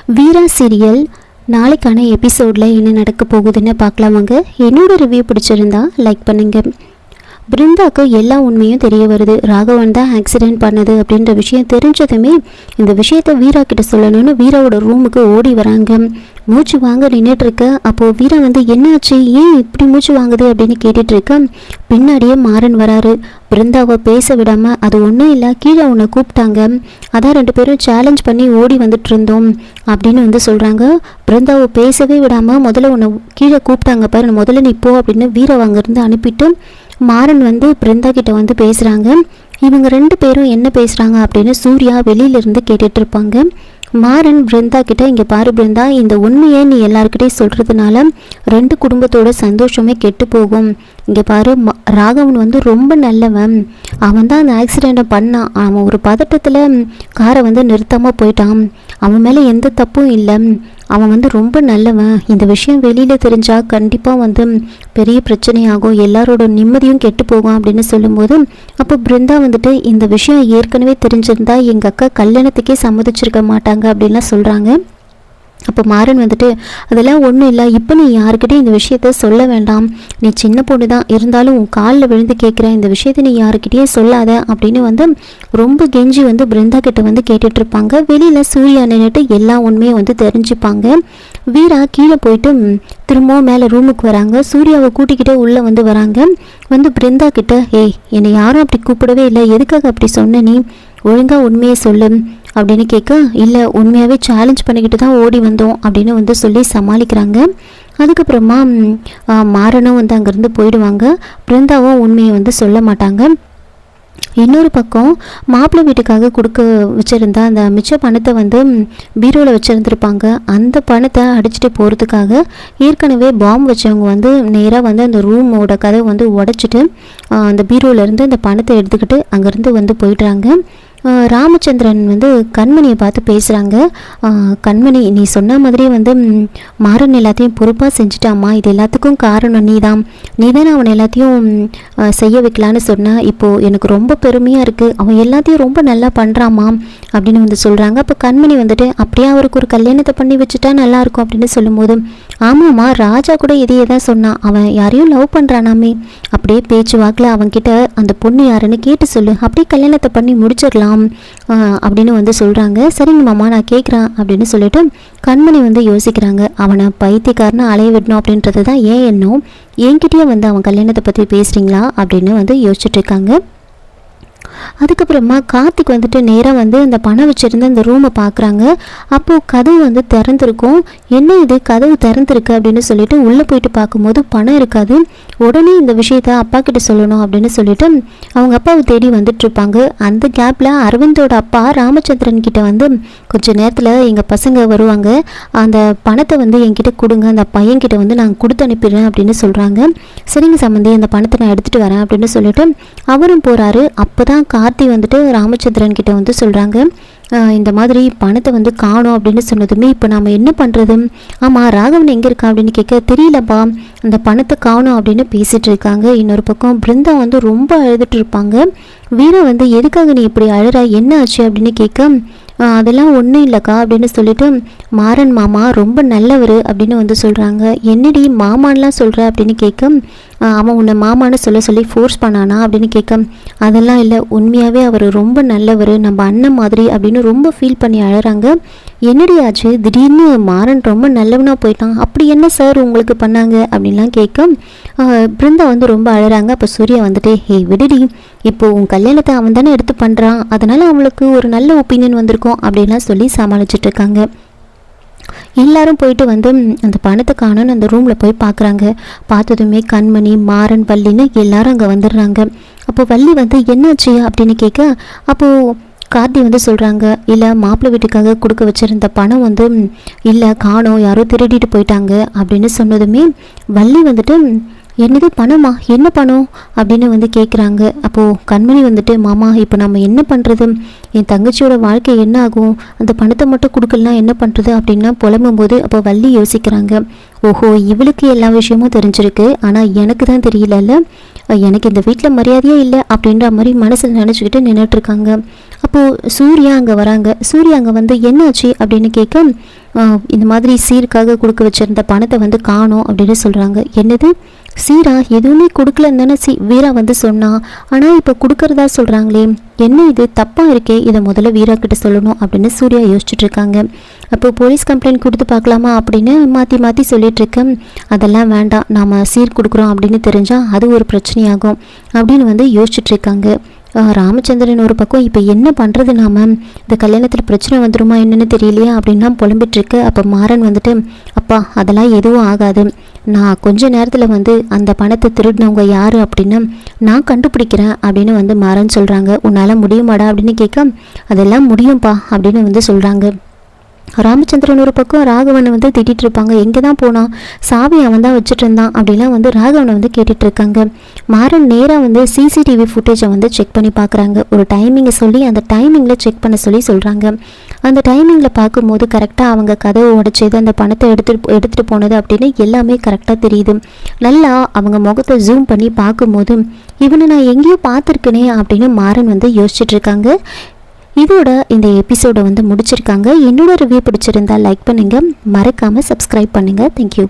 வீரா serial நாளைக்கான எபிசோடில் என்ன நடக்க போகுதுன்னு பார்க்கலாமாங்க. என்னோட ரிவ்யூ பிடிச்சிருந்தா லைக் பண்ணுங்கள். பிருந்தாவுக்கு எல்லா உண்மையும் தெரிய வருது. ராகவன் தான் ஆக்சிடென்ட் பண்ணது அப்படின்ற விஷயம் தெரிஞ்சதுமே இந்த விஷயத்த வீரா கிட்ட சொல்லணும்னு வீராவோட ரூமுக்கு ஓடி வராங்க. மூச்சு வாங்க நின்றுட்டு இருக்க. அப்போது வீரா என்னாச்சு, ஏன் இப்படி மூச்சு வாங்குது அப்படின்னு கேட்டுட்டு இருக்க. பின்னாடியே மாறன் வராரு. பிருந்தாவை பேச விடாமல், அது ஒன்றும் இல்லை, கீழே உன்னை கூப்பிட்டாங்க, அதான் 2 பேரும் சேலஞ்ச் பண்ணி ஓடி வந்துட்டு இருந்தோம் அப்படின்னு சொல்கிறாங்க. பிருந்தாவை பேசவே விடாமல் முதல்ல உன்னை கீழே கூப்பிட்டாங்க பாரு, முதல்ல நீ போ அப்படின்னு வீரா அங்கேருந்து அனுப்பிட்டு மாறன் பிருந்தா கிட்ட பேசுகிறாங்க. இவங்க 2 பேரும் என்ன பேசுகிறாங்க அப்படின்னு சூர்யா வெளியிலேருந்து கேட்டுட்டு இருப்பாங்க. மாறன் பிருந்தா கிட்ட, இங்கே பாரு பிருந்தா, இந்த உண்மையை நீ எல்லாருக்கிட்டையும் சொல்கிறதுனால 2 குடும்பத்தோட சந்தோஷமே கெட்டு போகும். இங்கே பாரு, ராகவன் ரொம்ப நல்லவன், அவன் தான் அந்த ஆக்சிடெண்ட்டை பண்ணான். அவன் ஒரு பதட்டத்தில் காரை நிறுத்தாமல் போயிட்டான். அவன் மேலே எந்த தப்பும் இல்லை. அவன் ரொம்ப நல்லவன். இந்த விஷயம் வெளியில் தெரிஞ்சால் கண்டிப்பாக பெரிய பிரச்சனையாகும், எல்லாரோட நிம்மதியும் கெட்டு போகும் அப்படின்னு சொல்லும்போது, அப்போ பிருந்தா இந்த விஷயம் ஏற்கனவே தெரிஞ்சிருந்தா எங்கள் அக்கா கல்யாணத்துக்கே சம்மதிச்சிருக்க மாட்டாங்க அப்படின்லாம் சொல்கிறாங்க. அப்போ மாறன் அதெல்லாம் ஒன்றும் இல்லை, இப்போ நீ யாருக்கிட்டையும் இந்த விஷயத்த சொல்ல வேண்டாம், நீ சின்ன பொண்ணு தான், இருந்தாலும் உன் காலில் விழுந்து கேட்குறேன், இந்த விஷயத்த நீ யாருக்கிட்டேயே சொல்லாத அப்படின்னு ரொம்ப கெஞ்சி பிருந்தா கிட்ட கேட்டுட்ருப்பாங்க. வெளியில் சூர்யா நின்றுட்டு எல்லா உண்மையும் தெரிஞ்சுப்பாங்க. வீரா கீழே போயிட்டு திரும்பவும் மேலே ரூமுக்கு வராங்க. சூர்யாவை கூட்டிக்கிட்டே உள்ளே வராங்க. பிருந்தா கிட்ட, ஏய் என்னை யாரும் அப்படி கூப்பிடவே இல்லை, எதுக்காக அப்படி சொன்ன, நீ ஒழுங்காக உண்மையை சொல்லு அப்படின்னு கேட்க, இல்லை உண்மையாகவே சேலஞ்ச் பண்ணிக்கிட்டு தான் ஓடி வந்தோம் அப்படின்னு சொல்லி சமாளிக்கிறாங்க. அதுக்கப்புறமா மாறனும் அங்கேருந்து போயிடுவாங்க. பிருந்தாவும் உண்மையை சொல்ல மாட்டாங்க. இன்னொரு பக்கம் மாப்பிள்ளை வீட்டுக்காக கொடுக்க வச்சுருந்தா அந்த மிச்ச பணத்தை பீரோவில் வச்சுருந்துருப்பாங்க. அந்த பணத்தை அடிச்சுட்டு போகிறதுக்காக ஏற்கனவே பாம்பு வச்சவங்க நேராக அந்த ரூமோட கதவை உடைச்சிட்டு அந்த பீரோவிலேருந்து அந்த பணத்தை எடுத்துக்கிட்டு அங்கேருந்து போயிடுறாங்க. ராமச்சந்திரன் கண்மணியை பார்த்து பேசுகிறாங்க. கண்மணி, நீ சொன்ன மாதிரியே மாறன் எல்லாத்தையும் பொறுப்பாக செஞ்சுட்டாமா, இது எல்லாத்துக்கும் காரணம் நீ தானே அவனை எல்லாத்தையும் செய்ய வைக்கலான்னு சொன்னால், இப்போது எனக்கு ரொம்ப பெருமையாக இருக்குது, அவன் எல்லாத்தையும் ரொம்ப நல்லா பண்ணுறாமா அப்படின்னு சொல்கிறாங்க. அப்போ கண்மணி அப்படியே அவருக்கு ஒரு கல்யாணத்தை பண்ணி வச்சுட்டா நல்லாயிருக்கும் அப்படின்னு சொல்லும்போது, ஆமாம்மா, ராஜா கூட இதையே தான் சொன்னான், அவன் யாரையும் லவ் பண்ணுறானாமே, அப்படியே பேச்சு வாக்கில் அவன்கிட்ட அந்த பொண்ணு யாருன்னு கேட்டு சொல்லு, அப்படியே கல்யாணத்தை பண்ணி முடிச்சிடலாம் அப்படின்னு சொல்கிறாங்க. சரிங்க மாமா, நான் கேட்குறேன் அப்படின்னு சொல்லிட்டு கண்மணி யோசிக்கிறாங்க. அவனை பைத்தியக்காரனை அலைய விடணும் அப்படின்றது தான் ஏன் எண்ணம், என்கிட்டயே அவன் கல்யாணத்தை பற்றி பேசுகிறீங்களா அப்படின்னு யோசிச்சுட்டு இருக்காங்க. அதுக்கப்புறமா கார்த்திக் நேராக அந்த பணம் வச்சுருந்த அந்த ரூமை பார்க்குறாங்க. அப்போது கதவு திறந்துருக்கும். என்ன இது, கதவு திறந்துருக்கு அப்படின்னு சொல்லிட்டு உள்ளே போயிட்டு பார்க்கும்போது பணம் இருக்காது. உடனே இந்த விஷயத்த அப்பா கிட்ட சொல்லணும் அப்படின்னு சொல்லிட்டு அவங்க அப்பாவை தேடி வந்துட்டுருப்பாங்க. அந்த கேப்பில் அரவிந்தோட அப்பா ராமச்சந்திரன் கிட்ட கொஞ்சம் நேரத்தில் எங்கள் பசங்க வருவாங்க, அந்த பணத்தை என்கிட்ட கொடுங்க, அந்த பையன்கிட்ட நான் கொடுத்து அனுப்பிடுறேன் அப்படின்னு சொல்கிறாங்க. சரிங்க சம்பந்தி, அந்த பணத்தை நான் எடுத்துகிட்டு வரேன் அப்படின்னு சொல்லிட்டு அவரும் போகிறாரு. அப்போ தான் கார்த்தி ராமச்சந்திரன் கிட்ட சொல்கிறாங்க, இந்த மாதிரி பணத்தை காணோம் அப்படின்னு சொன்னதுமே இப்போ நாம் என்ன பண்ணுறது, ஆமாம் ராகவன் எங்கே இருக்கா அப்படின்னு கேட்க, தெரியலப்பா, அந்த பணத்தை காணோம் அப்படின்னு பேசிகிட்டு இருக்காங்க. இன்னொரு பக்கம் பிருந்தா ரொம்ப அழுதுட்டு இருப்பாங்க. வீரா எதுக்காக நீ இப்படி அழுறா, என்ன ஆச்சு அப்படின்னு கேட்க, அதெல்லாம் ஒன்றும் இல்லைக்கா அப்படின்னு சொல்லிட்டு, மாறன் மாமா ரொம்ப நல்லவர் அப்படின்னு சொல்கிறாங்க. என்னடி மாமான்லாம் சொல்கிற அப்படின்னு கேட்க, அவன் உன்னை மாமான்னு சொல்லி ஃபோர்ஸ் பண்ணானா அப்படின்னு கேட்க, அதெல்லாம் இல்லை, உண்மையாகவே அவர் ரொம்ப நல்லவர், நம்ம அண்ணன் மாதிரி அப்படின்னு ரொம்ப ஃபீல் பண்ணி அழறாங்க. என்னடி ஆச்சு, திடீர்னு மாறன் ரொம்ப நல்லவனாக போயிட்டான், அப்படி என்ன சார் உங்களுக்கு பண்ணாங்க அப்படின்லாம் கேட்க, பிருந்தா ரொம்ப அழறாங்க. அப்போ சூர்யா ஹே விடுடி, இப்போ உன் கல்யாணத்தை அவன் தானே எடுத்து பண்ணுறான், அதனால் அவளுக்கு ஒரு நல்ல ஒப்பீனியன் வந்திருக்கும் அப்படின்லாம் சொல்லி சமாளிச்சுட்டு இருக்காங்க. எல்லாரும் போயிட்டு அந்த பணத்தை காணோன்னு அந்த ரூமில் போய் பார்க்குறாங்க. பார்த்ததுமே கண்மணி, மாறன், வள்ளின்னு எல்லாரும் அங்கே வந்துடுறாங்க. அப்போ வள்ளி என்னாச்சு அப்படின்னு கேட்க, அப்போது கார்த்தி சொல்கிறாங்க, இல்லை மாப்பிள்ளை வீட்டுக்காக கொடுக்க வச்சுருந்த பணம் இல்லை காணோம், யாரோ திருடிட்டு போயிட்டாங்க அப்படின்னு சொன்னதுமே வள்ளி என்னது பணமா, என்ன பணம் அப்படின்னு வந்து கேட்குறாங்க. அப்போது கண்மணி வந்துட்டு, மாமா இப்போ நம்ம என்ன பண்ணுறது, என் தங்கச்சியோட வாழ்க்கை என்ன ஆகும், அந்த பணத்தை மட்டும் கொடுக்கலாம் என்ன பண்ணுறது அப்படின்னா புலம்பும்போது அப்போ வள்ளி யோசிக்கிறாங்க. ஓஹோ, இவளுக்கு எல்லா விஷயமும் தெரிஞ்சிருக்கு, ஆனால் எனக்கு தான் தெரியலல்ல, எனக்கு இந்த வீட்டில் மரியாதையே இல்லை அப்படின்ற மாதிரி மனசில் நினச்சிக்கிட்டு நின்றுட்டுருக்காங்க. அப்போது சூர்யா அங்கே வராங்க. சூர்யா அங்கே வந்து என்னாச்சு அப்படின்னு கேட்க, இந்த மாதிரி சீருக்காக கொடுக்க வச்சிருந்த பணத்தை வந்து காணோம் அப்படின்னு சொல்கிறாங்க. என்னது சீரா, எதுவுமே கொடுக்கலன்னு தானே வீரா வந்து சொன்னான், ஆனால் இப்போ கொடுக்கறதா சொல்கிறாங்களே, என்ன இது தப்பாக இருக்கே, இதை முதல்ல வீரா கிட்ட சொல்லணும் அப்படின்னு சூர்யா யோசிச்சுட்டு இருக்காங்க. அப்போ போலீஸ் கம்ப்ளைண்ட் கொடுத்து பார்க்கலாமா அப்படின்னு மாற்றி மாற்றி சொல்லிட்டு இருக்கேன். அதெல்லாம் வேண்டாம், நாம் சீர் கொடுக்குறோம் அப்படின்னு தெரிஞ்சால் அது ஒரு பிரச்சனையாகும் அப்படின்னு வந்து யோசிச்சுட்டு இருக்காங்க. ராமச்சந்திரன் ஒரு பக்கம் இப்போ என்ன பண்ணுறது, நாம இந்த கல்யாணத்தில் பிரச்சனை வந்துடுமா என்னன்னு தெரியலையா அப்படின்னா புலம்பிட்டுருக்கு. அப்போ மாறன் வந்துட்டு, அப்பா அதெல்லாம் எதுவும் ஆகாது, நான் கொஞ்ச நேரத்தில் வந்து அந்த பணத்தை திருடினவங்க யார் அப்படின்னு நான் கண்டுபிடிக்கிறேன் அப்படின்னு வந்து மாறன் சொல்கிறாங்க. உன்னால் முடியுமாடா அப்படின்னு கேட்க, அதெல்லாம் முடியும்ப்பா அப்படின்னு வந்து சொல்கிறாங்க. ராமச்சந்திரன் ஒரு பக்கம் ராகவனை வந்து திட்டிகிட்டு இருப்பாங்க. எங்கே தான் போனான், சாவி அவன் தான் வச்சுட்டு இருந்தான் அப்படிலாம் வந்து ராகவனை வந்து கேட்டுட்டு இருக்காங்க. மாறன் நேராக வந்து சிசிடிவி ஃபுட்டேஜை வந்து செக் பண்ணி பார்க்குறாங்க. ஒரு டைமிங்கை சொல்லி அந்த டைமிங்கில் செக் பண்ண சொல்கிறாங்க. அந்த டைமிங்கில் பார்க்கும்போது கரெக்டாக அவங்க கதவை உடைச்சது, அந்த பணத்தை எடுத்துகிட்டு போனது அப்படின்னு எல்லாமே கரெக்டாக தெரியுது. நல்லா அவங்க முகத்தை ஜூம் பண்ணி பார்க்கும்போது இவனை நான் எங்கேயோ பார்த்துருக்கேனே அப்படின்னு மாறன் வந்து யோசிச்சுட்டு இருக்காங்க. இதோட இந்த எபிசோடை வந்து முடிச்சிருக்காங்க. என்னோட ரிவ்யூ பிடிச்சிருந்தா லைக் பண்ணுங்கள், மறக்காமல் சப்ஸ்கிரைப் பண்ணுங்கள். தேங்க்யூ.